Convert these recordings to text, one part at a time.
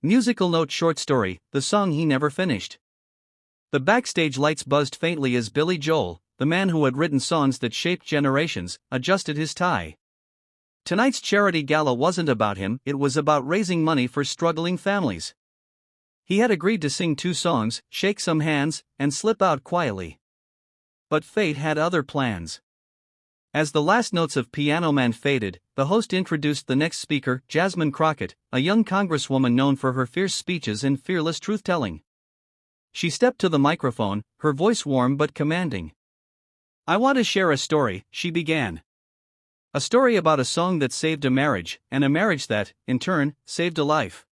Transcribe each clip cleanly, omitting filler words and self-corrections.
Musical note short story, the song he never finished. The backstage lights buzzed faintly as Billy Joel, the man who had written songs that shaped generations, adjusted his tie. Tonight's charity gala wasn't about him, it was about raising money for struggling families. He had agreed to sing 2 songs, shake some hands, and slip out quietly. But fate had other plans. As the last notes of Piano Man faded, the host introduced the next speaker, Jasmine Crockett, a young congresswoman known for her fierce speeches and fearless truth-telling. She stepped to the microphone, her voice warm but commanding. "I want to share a story," she began. "A story about a song that saved a marriage, and a marriage that, in turn, saved a life."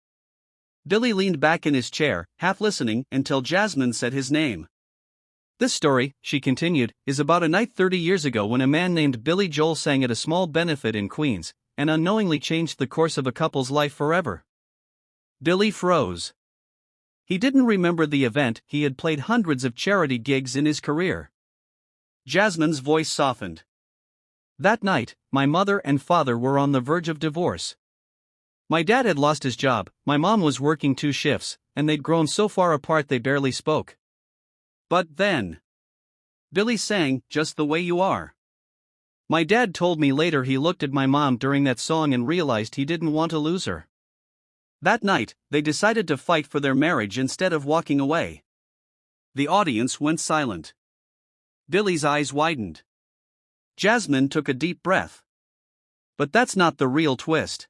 Billy leaned back in his chair, half listening, until Jasmine said his name. "This story," she continued, "is about a night 30 years ago when a man named Billy Joel sang at a small benefit in Queens, and unknowingly changed the course of a couple's life forever." Billy froze. He didn't remember the event, he had played hundreds of charity gigs in his career. Jasmine's voice softened. "That night, my mother and father were on the verge of divorce. My dad had lost his job, my mom was working 2 shifts, and they'd grown so far apart they barely spoke. But then," Billy sang, "Just the Way You Are. My dad told me later he looked at my mom during that song and realized he didn't want to lose her. That night, they decided to fight for their marriage instead of walking away." The audience went silent. Billy's eyes widened. Jasmine took a deep breath. "But that's not the real twist.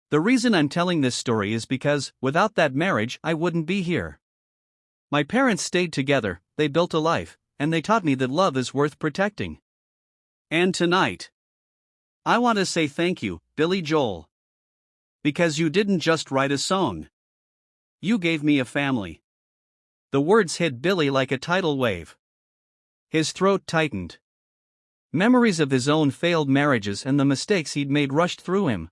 The reason I'm telling this story is because, without that marriage, I wouldn't be here. My parents stayed together, they built a life, and they taught me that love is worth protecting. And tonight, I want to say thank you, Billy Joel. Because you didn't just write a song. You gave me a family." The words hit Billy like a tidal wave. His throat tightened. Memories of his own failed marriages and the mistakes he'd made rushed through him.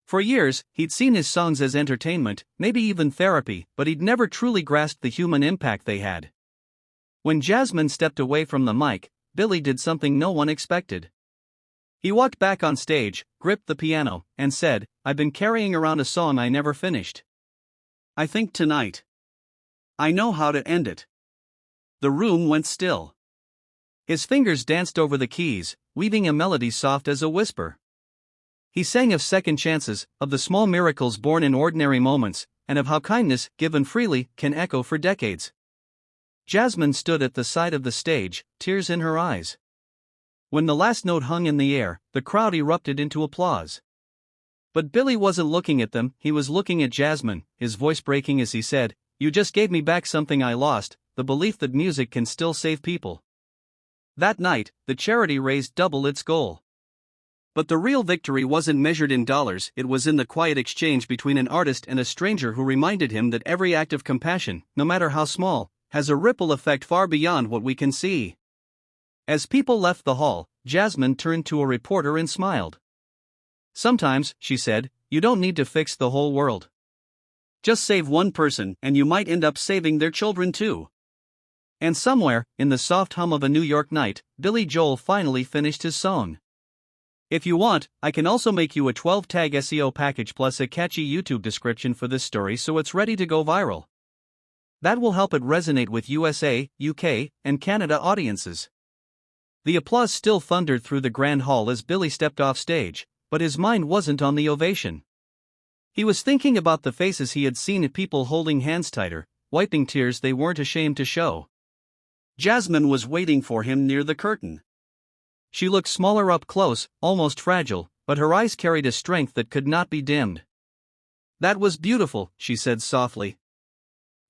For years, he'd seen his songs as entertainment, maybe even therapy, but he'd never truly grasped the human impact they had. When Jasmine stepped away from the mic, Billy did something no one expected. He walked back on stage, gripped the piano, and said, "I've been carrying around a song I never finished. I think tonight I know how to end it." The room went still. His fingers danced over the keys, weaving a melody soft as a whisper. He sang of second chances, of the small miracles born in ordinary moments, and of how kindness, given freely, can echo for decades. Jasmine stood at the side of the stage, tears in her eyes. When the last note hung in the air, the crowd erupted into applause. But Billy wasn't looking at them, he was looking at Jasmine, his voice breaking as he said, "You just gave me back something I lost, the belief that music can still save people." That night, the charity raised double its goal. But the real victory wasn't measured in dollars, it was in the quiet exchange between an artist and a stranger who reminded him that every act of compassion, no matter how small, has a ripple effect far beyond what we can see. As people left the hall, Jasmine turned to a reporter and smiled. "Sometimes," she said, "you don't need to fix the whole world. Just save one person, and you might end up saving their children too." And somewhere, in the soft hum of a New York night, Billy Joel finally finished his song. If you want, I can also make you a 12-tag SEO package plus a catchy YouTube description for this story so it's ready to go viral. That will help it resonate with USA, UK, and Canada audiences. The applause still thundered through the grand hall as Billy stepped off stage, but his mind wasn't on the ovation. He was thinking about the faces he had seen, people holding hands tighter, wiping tears they weren't ashamed to show. Jasmine was waiting for him near the curtain. She looked smaller up close, almost fragile, but her eyes carried a strength that could not be dimmed. "That was beautiful," she said softly.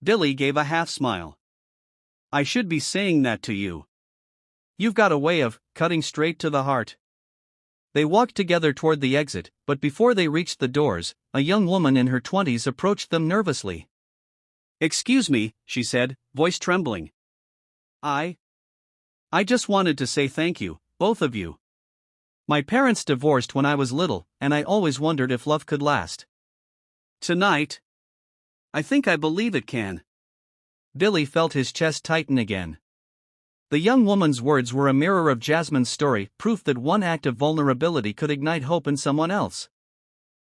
Billy gave a half-smile. "I should be saying that to you. You've got a way of cutting straight to the heart." They walked together toward the exit, but before they reached the doors, a young woman in her 20s approached them nervously. "Excuse me," she said, voice trembling. I just wanted to say thank you, both of you. My parents divorced when I was little, and I always wondered if love could last. Tonight, I think I believe it can." Billy felt his chest tighten again. The young woman's words were a mirror of Jasmine's story, proof that one act of vulnerability could ignite hope in someone else.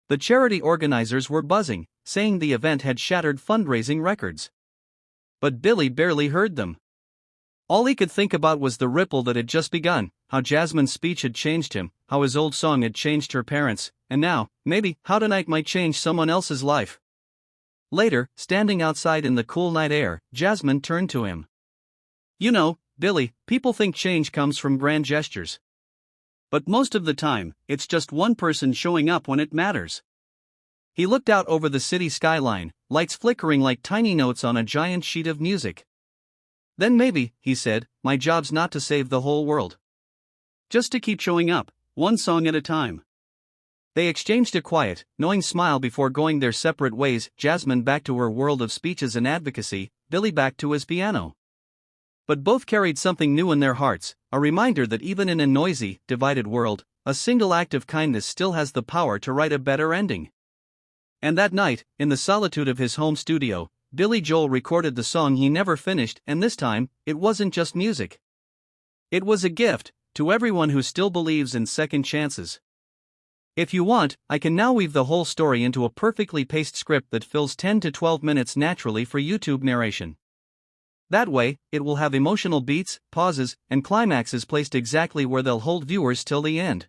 The charity organizers were buzzing, saying the event had shattered fundraising records. But Billy barely heard them. All he could think about was the ripple that had just begun, how Jasmine's speech had changed him, how his old song had changed her parents, and now, maybe, how tonight might change someone else's life. Later, standing outside in the cool night air, Jasmine turned to him. "You know, Billy, people think change comes from grand gestures. But most of the time, it's just one person showing up when it matters." He looked out over the city skyline, lights flickering like tiny notes on a giant sheet of music. "Then maybe," he said, "my job's not to save the whole world. Just to keep showing up, one song at a time." They exchanged a quiet, knowing smile before going their separate ways, Jasmine back to her world of speeches and advocacy, Billy back to his piano. But both carried something new in their hearts, a reminder that even in a noisy, divided world, a single act of kindness still has the power to write a better ending. And that night, in the solitude of his home studio, Billy Joel recorded the song he never finished, and this time, it wasn't just music. It was a gift to everyone who still believes in second chances. If you want, I can now weave the whole story into a perfectly paced script that fills 10 to 12 minutes naturally for YouTube narration. That way, it will have emotional beats, pauses, and climaxes placed exactly where they'll hold viewers till the end.